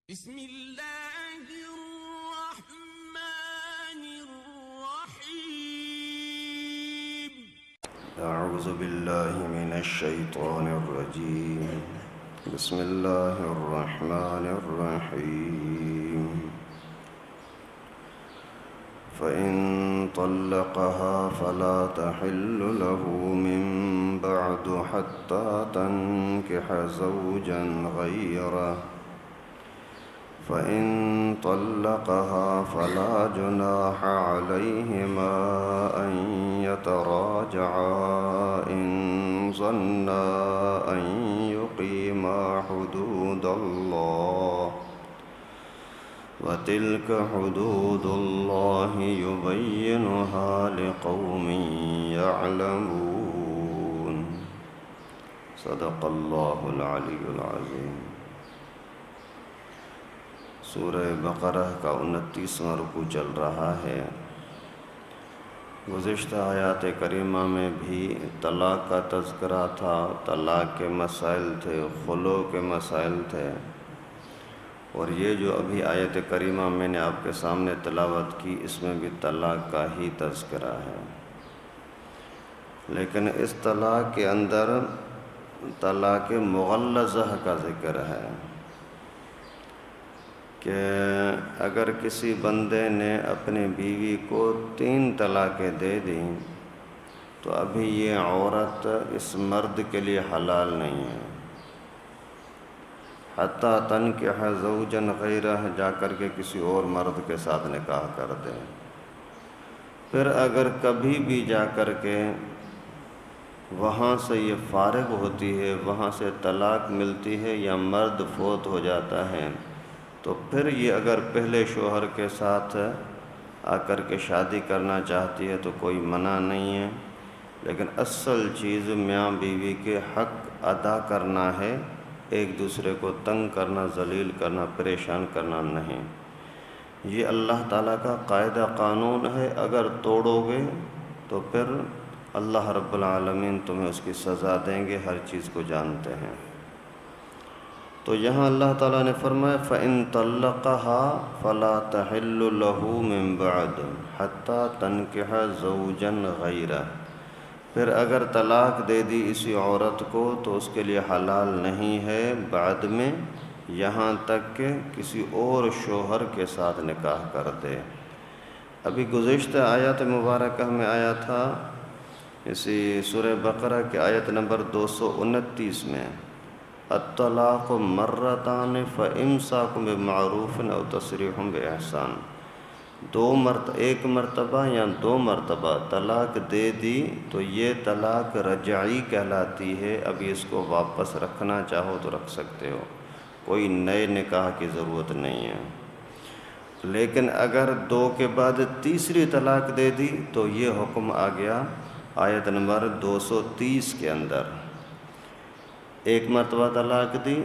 بسم اللہ الرحمن الرحیم اعوذ باللہ من الشیطان الرجیم بسم اللہ الرحمن الرحیم فإن طلقها فلا تحل له من بعد حتى تنكح زوجا غيره فإن طلقها فلا جناح عليهما أن يتراجعا إن ظنا أن يقيما حدود الله وتلك حدود الله يبينها لقوم يعلمون صدق الله العلي العظيم۔ سورہ بقرہ کا 29واں رکوع چل رہا ہے۔ گزشتہ آیات کریمہ میں بھی طلاق کا تذکرہ تھا، طلاق کے مسائل تھے، خلوع کے مسائل تھے، اور یہ جو ابھی آیت کریمہ میں نے آپ کے سامنے تلاوت کی، اس میں بھی طلاق کا ہی تذکرہ ہے، لیکن اس طلاق کے اندر طلاق مغلظہ کا ذکر ہے کہ اگر کسی بندے نے اپنی بیوی کو 3 طلاقیں دے دیں تو ابھی یہ عورت اس مرد کے لیے حلال نہیں ہے، حتیٰ تنکح زوجا غیرہ، جا کر کے کسی اور مرد کے ساتھ نکاح کر دے۔ پھر اگر کبھی بھی جا کر کے وہاں سے یہ فارغ ہوتی ہے، وہاں سے طلاق ملتی ہے یا مرد فوت ہو جاتا ہے، تو پھر یہ اگر پہلے شوہر کے ساتھ آ کر کے شادی کرنا چاہتی ہے تو کوئی منع نہیں ہے، لیکن اصل چیز میاں بیوی کے حق ادا کرنا ہے، ایک دوسرے کو تنگ کرنا، ذلیل کرنا، پریشان کرنا نہیں۔ یہ اللہ تعالیٰ کا قاعدہ قانون ہے، اگر توڑو گے تو پھر اللہ رب العالمین تمہیں اس کی سزا دیں گے، ہر چیز کو جانتے ہیں۔ تو یہاں اللہ تعالیٰ نے فرمایا فَإِن طَلَّقَهَا فَلَا تَحِلُّ لَهُ مِن بَعْدُ حَتَّى تَنكِحَ زَوْجًا غَيْرَهُ، پھر اگر طلاق دے دی اسی عورت کو تو اس کے لیے حلال نہیں ہے بعد میں، یہاں تک کہ کسی اور شوہر کے ساتھ نکاح کر دے۔ ابھی گزشتہ آیت مبارکہ میں آیا تھا، اسی سورہ بقرہ کے آیت نمبر 229 میں، الطلاق مرتان فامساک بمعروف او تسریح باحسان، ایک مرتبہ یا 2 مرتبہ طلاق دے دی تو یہ طلاق رجعی کہلاتی ہے، ابھی اس کو واپس رکھنا چاہو تو رکھ سکتے ہو، کوئی نئے نکاح کی ضرورت نہیں ہے۔ لیکن اگر 2 کے بعد تیسری طلاق دے دی تو یہ حکم آ گیا آیت نمبر 230 کے اندر، ایک مرتبہ طلاق دی،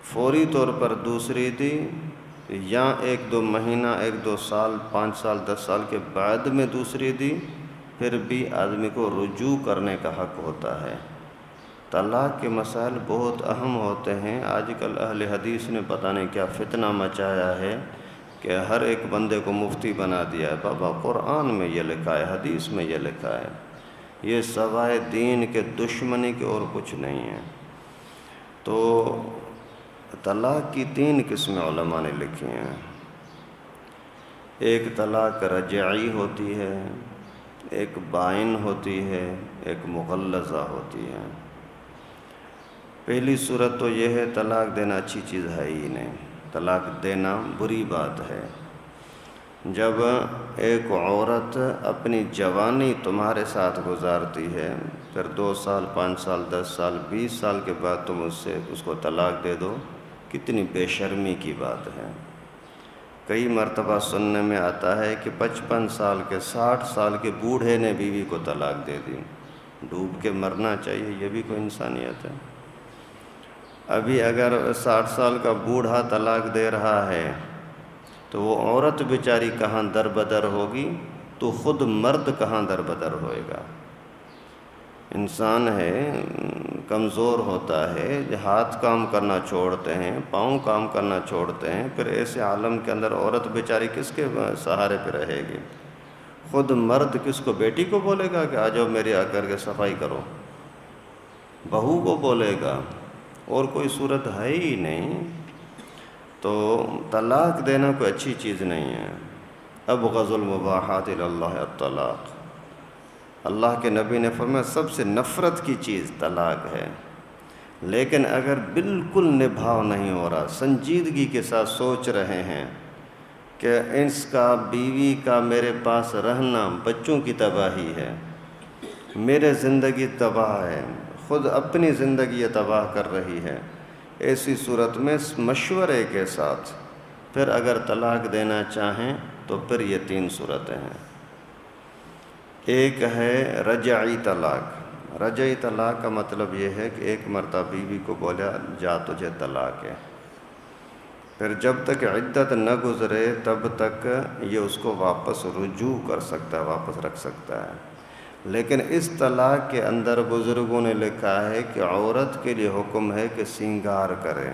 فوری طور پر دوسری دی، یا 1-2 مہینہ 1-2 سال 5 سال 10 سال کے بعد میں دوسری دی، پھر بھی آدمی کو رجوع کرنے کا حق ہوتا ہے۔ طلاق کے مسائل بہت اہم ہوتے ہیں۔ آج کل اہل حدیث نے پتہ نہیں کیا فتنہ مچایا ہے کہ ہر ایک بندے کو مفتی بنا دیا ہے، بابا قرآن میں یہ لکھا ہے، حدیث میں یہ لکھا ہے، یہ سوائے دین کے دشمنی کے اور کچھ نہیں ہے۔ تو طلاق کی 3 قسمیں علماء نے لکھی ہیں، ایک طلاق رجعی ہوتی ہے، ایک بائن ہوتی ہے، ایک مغلظہ ہوتی ہے۔ پہلی صورت تو یہ ہے طلاق دینا اچھی چیز ہے ہی نہیں، طلاق دینا بری بات ہے۔ جب ایک عورت اپنی جوانی تمہارے ساتھ گزارتی ہے، پھر 2 سال 5 سال 10 سال 20 سال کے بعد تم اس کو طلاق دے دو، کتنی بے شرمی کی بات ہے۔ کئی مرتبہ سننے میں آتا ہے کہ 55 سال کے 60 سال کے بوڑھے نے بیوی کو طلاق دے دی، ڈوب کے مرنا چاہیے، یہ بھی کوئی انسانیت ہے؟ ابھی اگر 60 سال کا بوڑھا طلاق دے رہا ہے تو وہ عورت بیچاری کہاں در بدر ہوگی، تو خود مرد کہاں در بدر ہوئے گا۔ انسان ہے کمزور ہوتا ہے، ہاتھ کام کرنا چھوڑتے ہیں، پاؤں کام کرنا چھوڑتے ہیں، پھر ایسے عالم کے اندر عورت بیچاری کس کے سہارے پہ رہے گی؟ خود مرد کس کو، بیٹی کو بولے گا کہ آ جاؤ میری آ کر کے صفائی کرو؟ بہو کو بولے گا، اور کوئی صورت ہے ہی نہیں۔ تو طلاق دینا کوئی اچھی چیز نہیں ہے۔ ابغض المباحات الی اللہ الطلاق، اللہ کے نبی نے فرمایا سب سے نفرت کی چیز طلاق ہے۔ لیکن اگر بالکل نبھاؤ نہیں ہو رہا، سنجیدگی کے ساتھ سوچ رہے ہیں کہ اس کا بیوی کا میرے پاس رہنا بچوں کی تباہی ہے، میرے زندگی تباہ ہے، خود اپنی زندگی یہ تباہ کر رہی ہے، ایسی صورت میں مشورے کے ساتھ پھر اگر طلاق دینا چاہیں تو پھر یہ 3 صورتیں ہیں۔ ایک ہے رجعی طلاق۔ رجعی طلاق کا مطلب یہ ہے کہ ایک مرتبہ بیوی کو بولا جا تجھے طلاق ہے، پھر جب تک عدت نہ گزرے تب تک یہ اس کو واپس رجوع کر سکتا ہے، واپس رکھ سکتا ہے۔ لیکن اس طلاق کے اندر بزرگوں نے لکھا ہے کہ عورت کے لیے حکم ہے کہ سنگار کرے،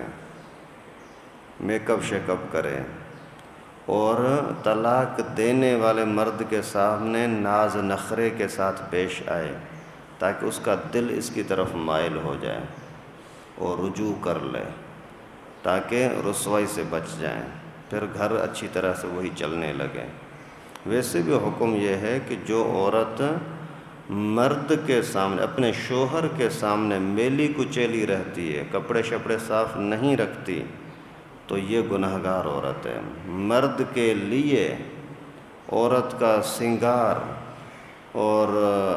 میک اپ شیک اپ کرے، اور طلاق دینے والے مرد کے سامنے ناز نخرے کے ساتھ پیش آئے تاکہ اس کا دل اس کی طرف مائل ہو جائے اور رجوع کر لے، تاکہ رسوائی سے بچ جائیں، پھر گھر اچھی طرح سے وہی چلنے لگے۔ ویسے بھی حکم یہ ہے کہ جو عورت مرد کے سامنے، اپنے شوہر کے سامنے میلی کچیلی رہتی ہے، کپڑے شپڑے صاف نہیں رکھتی، تو یہ گناہگار عورت ہے۔ مرد کے لیے عورت کا سنگار اور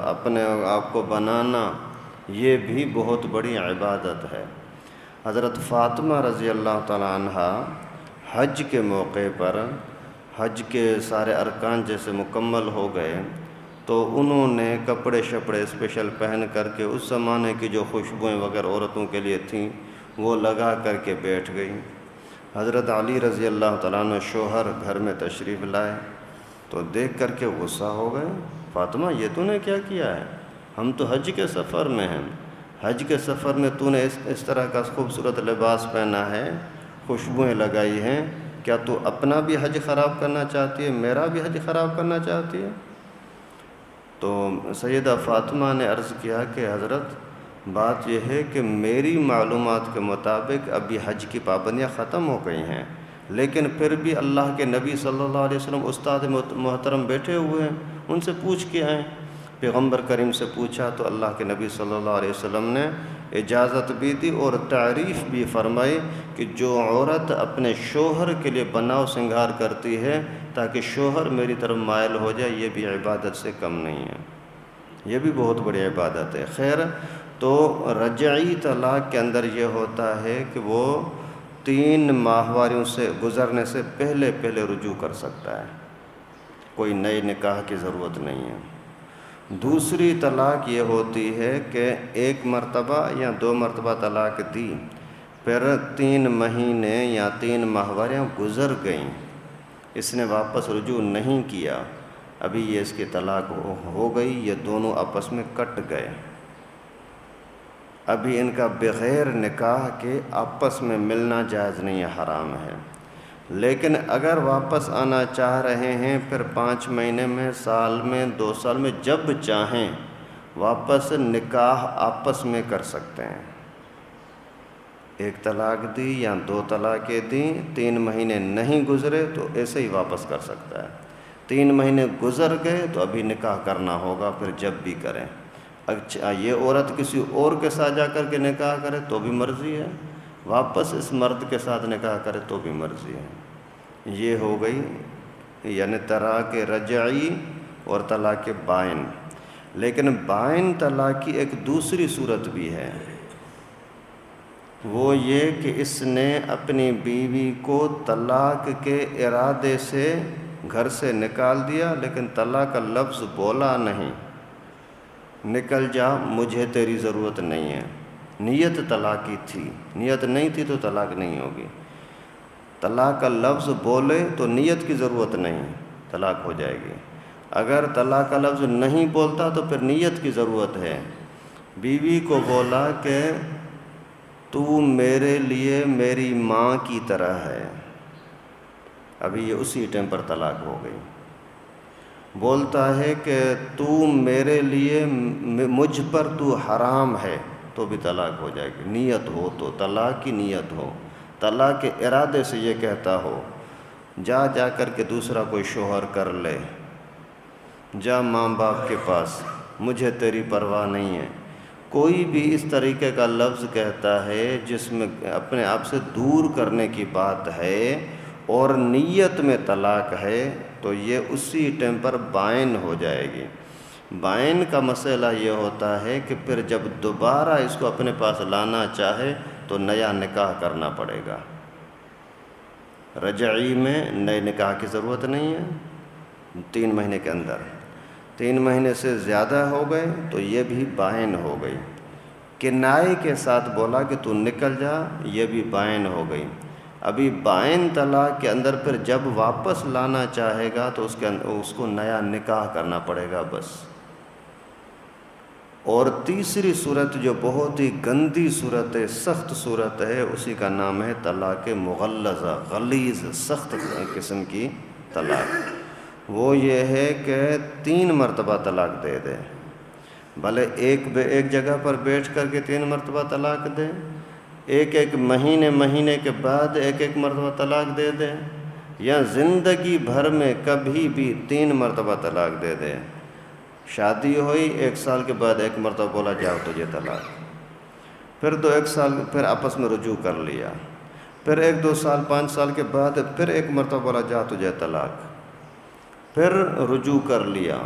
اپنے آپ کو بنانا یہ بھی بہت بڑی عبادت ہے۔ حضرت فاطمہ رضی اللہ تعالیٰ عنہا حج کے موقع پر، حج کے سارے ارکان جیسے مکمل ہو گئے تو انہوں نے کپڑے شپڑے اسپیشل پہن کر کے اس زمانے کی جو خوشبوئیں وغیرہ عورتوں کے لیے تھیں وہ لگا کر کے بیٹھ گئی۔ حضرت علی رضی اللہ تعالیٰ عنہ شوہر گھر میں تشریف لائے تو دیکھ کر کے غصہ ہو گئے، فاطمہ یہ تو نے کیا کیا ہے؟ ہم تو حج کے سفر میں ہیں، حج کے سفر میں تو نے اس طرح کا خوبصورت لباس پہنا ہے، خوشبوئیں لگائی ہیں، کیا تو اپنا بھی حج خراب کرنا چاہتی ہے، میرا بھی حج خراب کرنا چاہتی ہے؟ تو سیدہ فاطمہ نے عرض کیا کہ حضرت بات یہ ہے کہ میری معلومات کے مطابق ابھی حج کی پابندیاں ختم ہو گئی ہیں، لیکن پھر بھی اللہ کے نبی صلی اللہ علیہ وسلم استاد محترم بیٹھے ہوئے ہیں، ان سے پوچھ کے آئیں۔ پیغمبر کریم سے پوچھا تو اللہ کے نبی صلی اللہ علیہ وسلم نے اجازت بھی دی اور تعریف بھی فرمائی کہ جو عورت اپنے شوہر کے لیے بناؤ سنگار کرتی ہے تاکہ شوہر میری طرف مائل ہو جائے، یہ بھی عبادت سے کم نہیں ہے، یہ بھی بہت بڑی عبادت ہے۔ خیر، تو رجعی طلاق کے اندر یہ ہوتا ہے کہ وہ 3 ماہواریوں سے گزرنے سے پہلے رجوع کر سکتا ہے، کوئی نئے نکاح کی ضرورت نہیں ہے۔ دوسری طلاق یہ ہوتی ہے کہ 1 مرتبہ یا 2 مرتبہ طلاق دی، پھر 3 مہینے یا 3 ماہواریاں گزر گئیں، اس نے واپس رجوع نہیں کیا، ابھی یہ اس کی طلاق ہو گئی، یہ دونوں آپس میں کٹ گئے، ابھی ان کا بغیر نکاح کے آپس میں ملنا جائز نہیں ہے، حرام ہے۔ لیکن اگر واپس آنا چاہ رہے ہیں پھر 5 مہینے میں، سال میں، 2 سال میں، جب چاہیں واپس نکاح آپس میں کر سکتے ہیں۔ 1 طلاق دی یا 2 طلاقیں دیں، 3 مہینے نہیں گزرے تو ایسے ہی واپس کر سکتا ہے۔ 3 مہینے گزر گئے تو ابھی نکاح کرنا ہوگا، پھر جب بھی کریں۔ اچھا، یہ عورت کسی اور کے ساتھ جا کر کے نکاح کرے تو بھی مرضی ہے، واپس اس مرد کے ساتھ نکاح کرے تو بھی مرضی ہے۔ یہ ہو گئی یعنی طلاق رجعی اور طلاق بائن۔ لیکن بائن طلاق کی ایک دوسری صورت بھی ہے، وہ یہ کہ اس نے اپنی بیوی کو طلاق کے ارادے سے گھر سے نکال دیا، لیکن طلاق کا لفظ بولا نہیں، نکل جا مجھے تیری ضرورت نہیں ہے، نیت طلاق کی تھی، نیت نہیں تھی تو طلاق نہیں ہوگی۔ طلاق کا لفظ بولے تو نیت کی ضرورت نہیں، طلاق ہو جائے گی۔ اگر طلاق کا لفظ نہیں بولتا تو پھر نیت کی ضرورت ہے، بیوی کو بولا کہ تو میرے لیے میری ماں کی طرح ہے، ابھی یہ اسی ٹائم پر طلاق ہو گئی۔ بولتا ہے کہ تو میرے لیے مجھ پر تو حرام ہے، تو بھی طلاق ہو جائے گی۔ نیت ہو تو طلاق کی نیت ہو، طلاق کے ارادے سے یہ کہتا ہو جا کر کے دوسرا کوئی شوہر کر لے، جا ماں باپ کے پاس، مجھے تیری پرواہ نہیں ہے۔ کوئی بھی اس طریقے کا لفظ کہتا ہے جس میں اپنے آپ سے دور کرنے کی بات ہے اور نیت میں طلاق ہے، تو یہ اسی ٹائم پر بائن ہو جائے گی۔ بائن کا مسئلہ یہ ہوتا ہے کہ پھر جب دوبارہ اس کو اپنے پاس لانا چاہے تو نیا نکاح کرنا پڑے گا۔ رجعی میں نئے نکاح کی ضرورت نہیں ہے، 3 مہینے کے اندر 3 مہینے سے زیادہ ہو گئے تو یہ بھی بائن ہو گئی۔ کنائے کے ساتھ بولا کہ تو نکل جا، یہ بھی بائن ہو گئی۔ ابھی بائن طلاق کے اندر پھر جب واپس لانا چاہے گا تو اس کو نیا نکاح کرنا پڑے گا بس۔ اور تیسری صورت جو بہت ہی گندی صورت ہے، سخت صورت ہے، اسی کا نام ہے طلاق مغلظہ، غلیظ سخت قسم کی طلاق۔ وہ یہ ہے کہ 3 مرتبہ طلاق دے دے، بھلے ایک جگہ پر بیٹھ کر کے 3 مرتبہ طلاق دے، ایک مہینے کے بعد ایک مرتبہ طلاق دے دے، یا زندگی بھر میں کبھی بھی 3 مرتبہ طلاق دے دے۔ شادی ہوئی 1 سال کے بعد 1 مرتبہ بولا جاؤ تجھے طلاق، پھر 1 سال پھر آپس میں رجوع کر لیا، پھر 1-2 سال 5 سال کے بعد پھر 1 مرتبہ بولا جا تجھے طلاق، پھر رجوع کر لیا،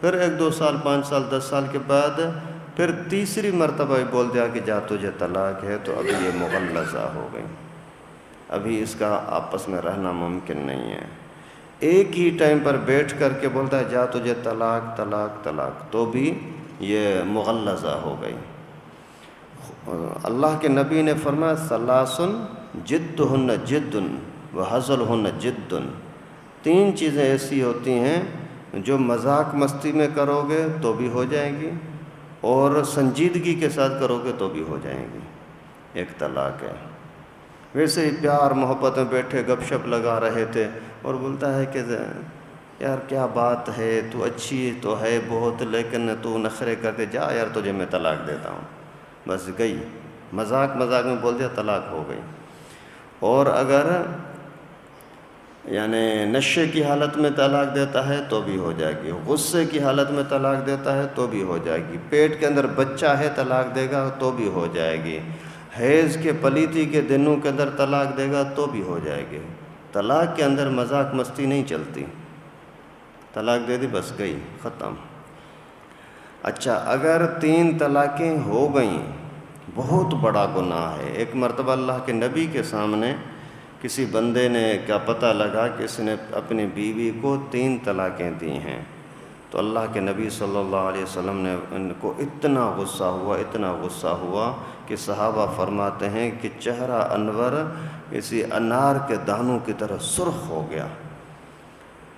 پھر 1-2 سال 5 سال 10 سال کے بعد پھر تیسری مرتبہ بول دیا کہ جا تجھے طلاق ہے، تو ابھی یہ مغلظہ ہو گئی، ابھی اس کا آپس میں رہنا ممکن نہیں ہے۔ ایک ہی ٹائم پر بیٹھ کر کے بولتا ہے جا تجھے طلاق طلاق طلاق، تو بھی یہ مغلظہ ہو گئی۔ اللہ کے نبی نے فرمایا ثلاثن جدہن جد وہزلہن جد، 3 چیزیں ایسی ہوتی ہیں جو مذاق مستی میں کرو گے تو بھی ہو جائیں گی اور سنجیدگی کے ساتھ کرو گے تو بھی ہو جائیں گی۔ ایک طلاق ہے۔ ویسے ہی پیار محبت میں بیٹھے گپ شپ لگا رہے تھے اور بولتا ہے کہ یار کیا بات ہے، تو اچھی تو ہے بہت، لیکن تو نخرے کرتے جا یار تجھے میں طلاق دیتا ہوں، بس گئی، مذاق میں بول دیا طلاق ہو گئی۔ اور اگر یعنی نشے کی حالت میں طلاق دیتا ہے تو بھی ہو جائے گی، غصے کی حالت میں طلاق دیتا ہے تو بھی ہو جائے گی، پیٹ کے اندر بچہ ہے طلاق دے گا تو بھی ہو جائے گی، حیض کے پلیتی کے دنوں کے اندر طلاق دے گا تو بھی ہو جائے گی۔ طلاق کے اندر مذاق مستی نہیں چلتی، طلاق دے دی بس گئی، ختم۔ اچھا اگر 3 طلاقیں ہو گئیں، بہت بڑا گناہ ہے۔ ایک مرتبہ اللہ کے نبی کے سامنے کسی بندے نے کیا پتہ لگا کہ اس نے اپنی بیوی کو 3 طلاقیں دی ہیں، تو اللہ کے نبی صلی اللہ علیہ وسلم نے ان کو اتنا غصہ ہوا کہ صحابہ فرماتے ہیں کہ چہرہ انور کسی انار کے دانوں کی طرح سرخ ہو گیا۔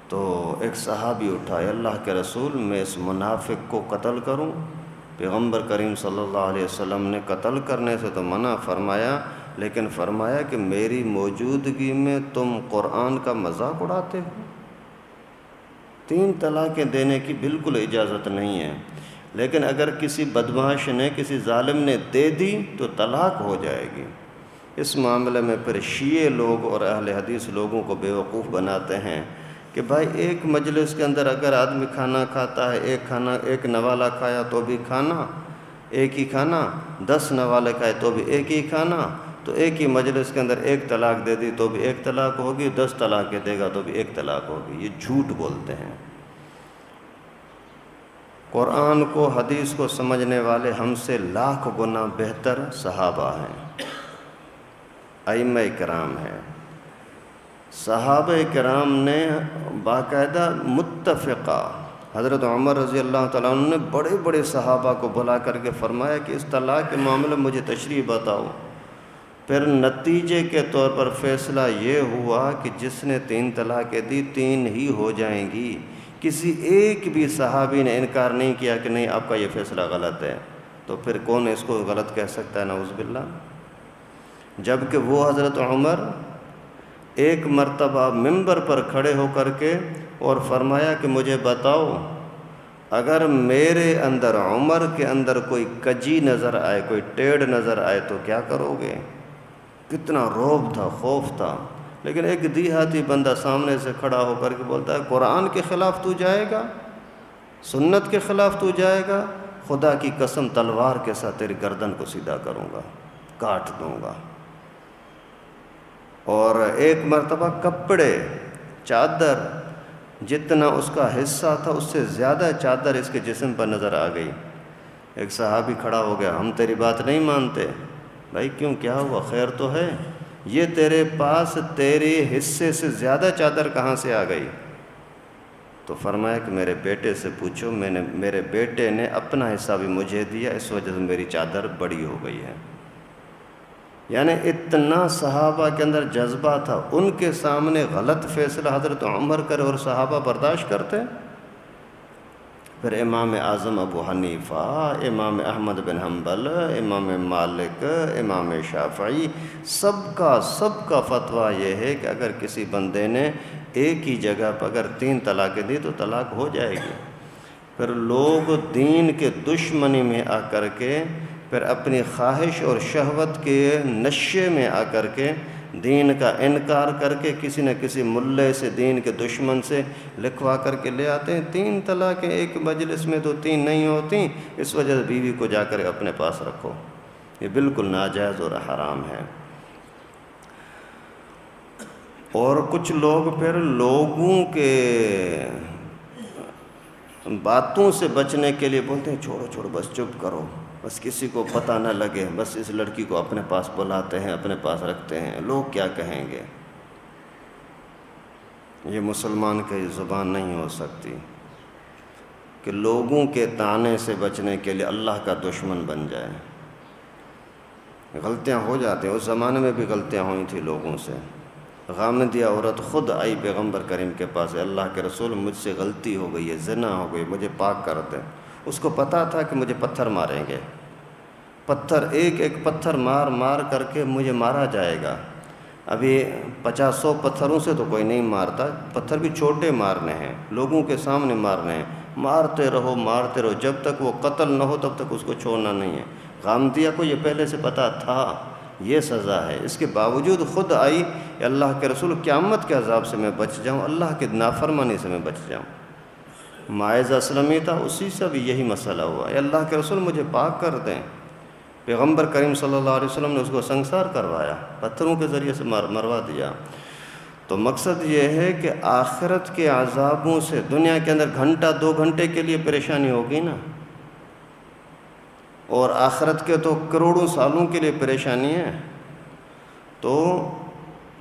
تو ایک صحابی اٹھا، اے اللہ کے رسول میں اس منافق کو قتل کروں؟ پیغمبر کریم صلی اللہ علیہ وسلم نے قتل کرنے سے تو منع فرمایا، لیکن فرمایا کہ میری موجودگی میں تم قرآن کا مذاق اڑاتے ہو۔ 3 طلاقیں دینے کی بالکل اجازت نہیں ہے، لیکن اگر کسی بدمعاش نے کسی ظالم نے دے دی تو طلاق ہو جائے گی۔ اس معاملے میں پھر شیعہ لوگ اور اہل حدیث لوگوں کو بیوقوف بناتے ہیں کہ بھائی ایک مجلس کے اندر اگر آدمی کھانا کھاتا ہے، ایک نوالہ کھایا تو بھی کھانا ایک ہی کھانا، 10 نوالے کھائے تو بھی ایک ہی کھانا، تو ایک ہی مجلس کے اندر 1 طلاق دے دی تو بھی 1 طلاق ہوگی، 10 طلاقیں دے گا تو بھی 1 طلاق ہوگی۔ یہ جھوٹ بولتے ہیں۔ قرآن کو حدیث کو سمجھنے والے ہم سے لاکھ گنا بہتر صحابہ ہیں، ائمہ کرام ہیں۔ صحابہ کرام نے باقاعدہ متفقہ، حضرت عمر رضی اللہ تعالیٰ عنہ نے بڑے بڑے صحابہ کو بلا کر کے فرمایا کہ اس طلاق کے معاملے میں مجھے تشریح بتاؤ۔ پھر نتیجے کے طور پر فیصلہ یہ ہوا کہ جس نے 3 طلاقیں دی 3 ہی ہو جائیں گی۔ کسی ایک بھی صحابی نے انکار نہیں کیا کہ نہیں آپ کا یہ فیصلہ غلط ہے، تو پھر کون اس کو غلط کہہ سکتا ہے؟ نعوذ باللہ۔ جبکہ وہ حضرت عمر ایک مرتبہ منبر پر کھڑے ہو کر کے اور فرمایا کہ مجھے بتاؤ، اگر میرے اندر، عمر کے اندر کوئی کجی نظر آئے، کوئی ٹیڑھ نظر آئے تو کیا کرو گے؟ کتنا رعب تھا، خوف تھا۔ لیکن ایک دیہاتی بندہ سامنے سے کھڑا ہو کر کے بولتا ہے قرآن کے خلاف تو جائے گا، سنت کے خلاف تو جائے گا، خدا کی قسم تلوار کے ساتھ تیری گردن کو سیدھا کروں گا، کاٹ دوں گا۔ اور ایک مرتبہ کپڑے، چادر، جتنا اس کا حصہ تھا اس سے زیادہ چادر اس کے جسم پر نظر آ گئی۔ ایک صحابی کھڑا ہو گیا، ہم تیری بات نہیں مانتے۔ بھائی کیوں، کیا ہوا، خیر تو ہے؟ یہ تیرے پاس تیرے حصے سے زیادہ چادر کہاں سے آ گئی؟ تو فرمایا کہ میرے بیٹے سے پوچھو، میرے بیٹے نے اپنا حصہ بھی مجھے دیا، اس وجہ سے میری چادر بڑی ہو گئی ہے۔ یعنی اتنا صحابہ کے اندر جذبہ تھا، ان کے سامنے غلط فیصلہ حضرت عمر کرے اور صحابہ برداشت کرتے۔ پھر امام اعظم ابو حنیفہ، امام احمد بن حنبل، امام مالک، امام شافعی، سب کا فتویٰ یہ ہے کہ اگر کسی بندے نے ایک ہی جگہ پر اگر 3 طلاقیں دی تو طلاق ہو جائے گی۔ پھر لوگ دین کے دشمنی میں آ کر کے، پھر اپنی خواہش اور شہوت کے نشے میں آ کر کے دین کا انکار کر کے کسی نہ کسی ملے سے، دین کے دشمن سے لکھوا کر کے لے آتے ہیں 3 طلاقیں ایک مجلس میں، تو 3 نہیں ہوتی، اس وجہ سے بیوی کو جا کر اپنے پاس رکھو۔ یہ بالکل ناجائز اور حرام ہے۔ اور کچھ لوگ پھر لوگوں کے باتوں سے بچنے کے لیے بولتے ہیں چھوڑو بس چپ کرو، بس کسی کو پتہ نہ لگے، بس اس لڑکی کو اپنے پاس بلاتے ہیں، اپنے پاس رکھتے ہیں، لوگ کیا کہیں گے۔ یہ مسلمان کی زبان نہیں ہو سکتی کہ لوگوں کے طعنے سے بچنے کے لیے اللہ کا دشمن بن جائے۔ غلطیاں ہو جاتی ہیں، اس زمانے میں بھی غلطیاں ہوئی تھیں لوگوں سے۔ غامدیہ عورت خود آئی پیغمبر کریم کے پاس، اللہ کے رسول مجھ سے غلطی ہو گئی ہے، زنا ہو گئی، مجھے پاک کر دیں۔ اس کو پتہ تھا کہ مجھے پتھر ماریں گے، پتھر ایک ایک پتھر مار کر کے مجھے مارا جائے گا۔ ابھی 50-100 پتھروں سے تو کوئی نہیں مارتا، پتھر بھی چھوٹے مارنے ہیں، لوگوں کے سامنے مارنے ہیں، مارتے رہو جب تک وہ قتل نہ ہو تب تک اس کو چھوڑنا نہیں ہے۔ غامدیہ کو یہ پہلے سے پتہ تھا یہ سزا ہے، اس کے باوجود خود آئی کہ اللہ کے رسول قیامت کے عذاب سے میں بچ جاؤں، اللہ کے نافرمانی سے میں بچ جاؤں۔ ماعز اسلمی تھا، اسی سے بھی یہی مسئلہ ہوا، اے اللہ کے رسول مجھے پاک کر دیں۔ پیغمبر کریم صلی اللہ علیہ وسلم نے اس کو سنگسار کروایا، پتھروں کے ذریعے سے مروا دیا۔ تو مقصد یہ ہے کہ آخرت کے عذابوں سے دنیا کے اندر گھنٹہ 2 گھنٹے کے لیے پریشانی ہوگی نا، اور آخرت کے تو کروڑوں سالوں کے لیے پریشانی ہے۔ تو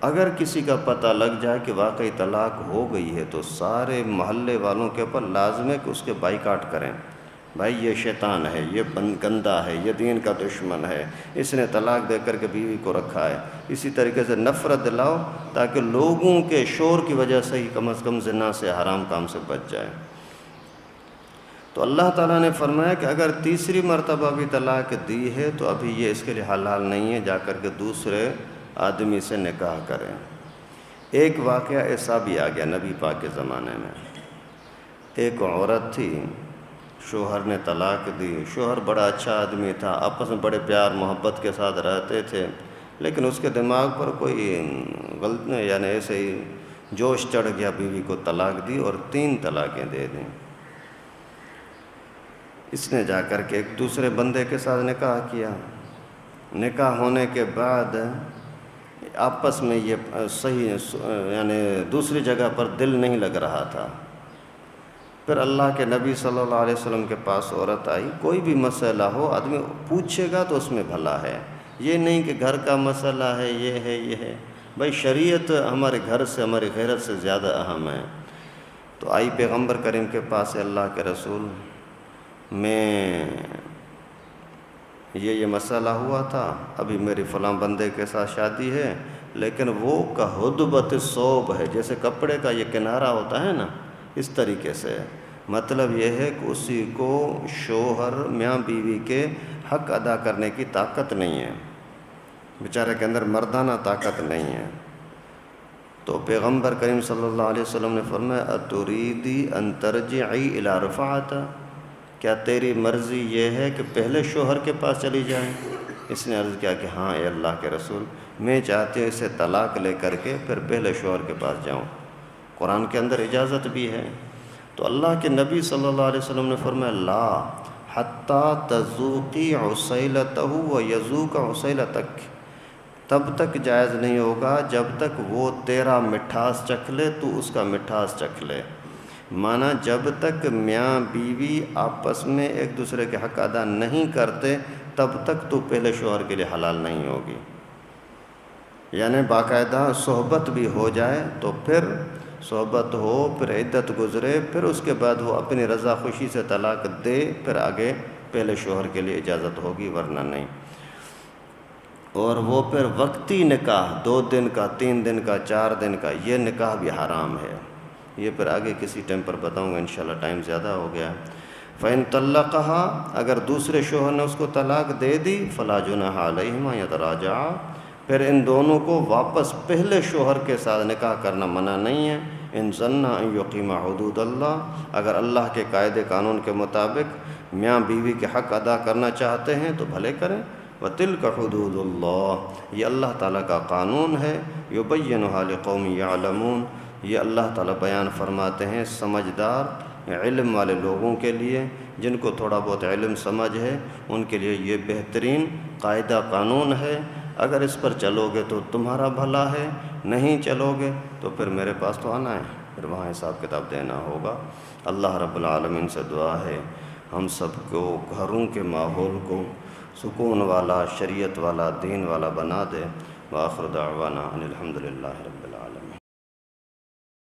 اگر کسی کا پتہ لگ جائے کہ واقعی طلاق ہو گئی ہے تو سارے محلے والوں کے اوپر لازم ہے کہ اس کے بائیکاٹ کریں، بھائی یہ شیطان ہے، یہ گندہ ہے، یہ دین کا دشمن ہے، اس نے طلاق دے کر کے بیوی کو رکھا ہے۔ اسی طریقے سے نفرت دلاؤ تاکہ لوگوں کے شور کی وجہ سے ہی کم از کم زنا سے، حرام کام سے بچ جائے۔ تو اللہ تعالیٰ نے فرمایا کہ اگر تیسری مرتبہ بھی طلاق دی ہے تو ابھی یہ اس کے لیے حلال نہیں ہے، جا کر کے دوسرے آدمی سے نکاح کریں۔ ایک واقعہ ایسا بھی آ گیا نبی پاک کے زمانے میں، ایک عورت تھی، شوہر نے طلاق دی، شوہر بڑا اچھا آدمی تھا، آپس میں بڑے پیار محبت کے ساتھ رہتے تھے، لیکن اس کے دماغ پر کوئی غلط یعنی ایسے ہی جوش چڑھ گیا، بیوی کو طلاق دی اور 3 طلاقیں دے دیں۔ اس نے جا کر کے ایک دوسرے بندے کے ساتھ نکاح کیا، نکاح ہونے کے بعد آپس میں یہ صحیح یعنی دوسری جگہ پر دل نہیں لگ رہا تھا۔ پھر اللہ کے نبی صلی اللہ علیہ وسلم کے پاس عورت آئی، کوئی بھی مسئلہ ہو آدمی پوچھے گا تو اس میں بھلا ہے، یہ نہیں کہ گھر کا مسئلہ ہے، یہ ہے، بھائی شریعت ہمارے گھر سے، ہماری غیرت سے زیادہ اہم ہے۔ تو آئی پیغمبر کریم کے پاس، اللہ کے رسول میں یہ مسئلہ ہوا تھا، ابھی میری فلاں بندے کے ساتھ شادی ہے، لیکن وہ کہدبۃ الثوب ہے، جیسے کپڑے کا یہ کنارہ ہوتا ہے نا، اس طریقے سے مطلب یہ ہے کہ اسی کو شوہر میاں بیوی کے حق ادا کرنے کی طاقت نہیں ہے، بیچارے کے اندر مردانہ طاقت نہیں ہے۔ تو پیغمبر کریم صلی اللہ علیہ وسلم نے فرمایا اتریدی ان ترجعی الی رفعت، کیا تیری مرضی یہ ہے کہ پہلے شوہر کے پاس چلی جائیں؟ اس نے عرض کیا کہ ہاں اے اللہ کے رسول، میں چاہتی ہوں اسے طلاق لے کر کے پھر پہلے شوہر کے پاس جاؤں۔ قرآن کے اندر اجازت بھی ہے۔ تو اللہ کے نبی صلی اللہ علیہ وسلم نے فرمایا لا حتیٰ تذوقی عسیلتہ و یذوق عسیلتک، تب تک جائز نہیں ہوگا جب تک وہ تیرا مٹھاس چکھ لے تو اس کا مٹھاس چکھ لے۔ مانا جب تک میاں بیوی آپس میں ایک دوسرے کے حق ادا نہیں کرتے تب تک تو پہلے شوہر کے لیے حلال نہیں ہوگی۔ یعنی باقاعدہ صحبت بھی ہو جائے تو پھر صحبت ہو، پھر عدت گزرے، پھر اس کے بعد وہ اپنی رضا خوشی سے طلاق دے، پھر آگے پہلے شوہر کے لیے اجازت ہوگی، ورنہ نہیں۔ اور وہ پھر وقتی نکاح 2 دن کا، 3 دن کا، 4 دن کا، یہ نکاح بھی حرام ہے۔ یہ پھر آگے کسی ٹائم پر بتاؤں گا انشاءاللہ، ٹائم زیادہ ہو گیا ہے۔ فَإِن طَلَّقَهَا، اگر دوسرے شوہر نے اس کو طلاق دے دی، فَلَا جُنَاحَ عَلَيْهِمَا يَتَرَاجَعَا، پھر ان دونوں کو واپس پہلے شوہر کے ساتھ نکاح کرنا منع نہیں ہے۔ ان ظَنَّا أَن يُقِيمَ حُدُودَ اللَّهِ، اگر اللہ کے قاعدے قانون کے مطابق میاں بیوی کے حق ادا کرنا چاہتے ہیں تو بھلے کریں۔ وَتِلْكَ حُدُودُ اللَّهِ، یہ اللہ تعالیٰ کا قانون ہے۔ يُبَيِّنُهَا لِقَوْمٍ يَعْلَمُونَ، یہ اللہ تعالیٰ بیان فرماتے ہیں سمجھدار علم والے لوگوں کے لیے، جن کو تھوڑا بہت علم سمجھ ہے ان کے لیے یہ بہترین قاعدہ قانون ہے۔ اگر اس پر چلو گے تو تمہارا بھلا ہے، نہیں چلو گے تو پھر میرے پاس تو آنا ہے، پھر وہاں حساب کتاب دینا ہوگا۔ اللہ رب العالمین سے دعا ہے ہم سب کو گھروں کے ماحول کو سکون والا، شریعت والا، دین والا بنا دے۔ وآخر دعوانا ان الحمد للہ رب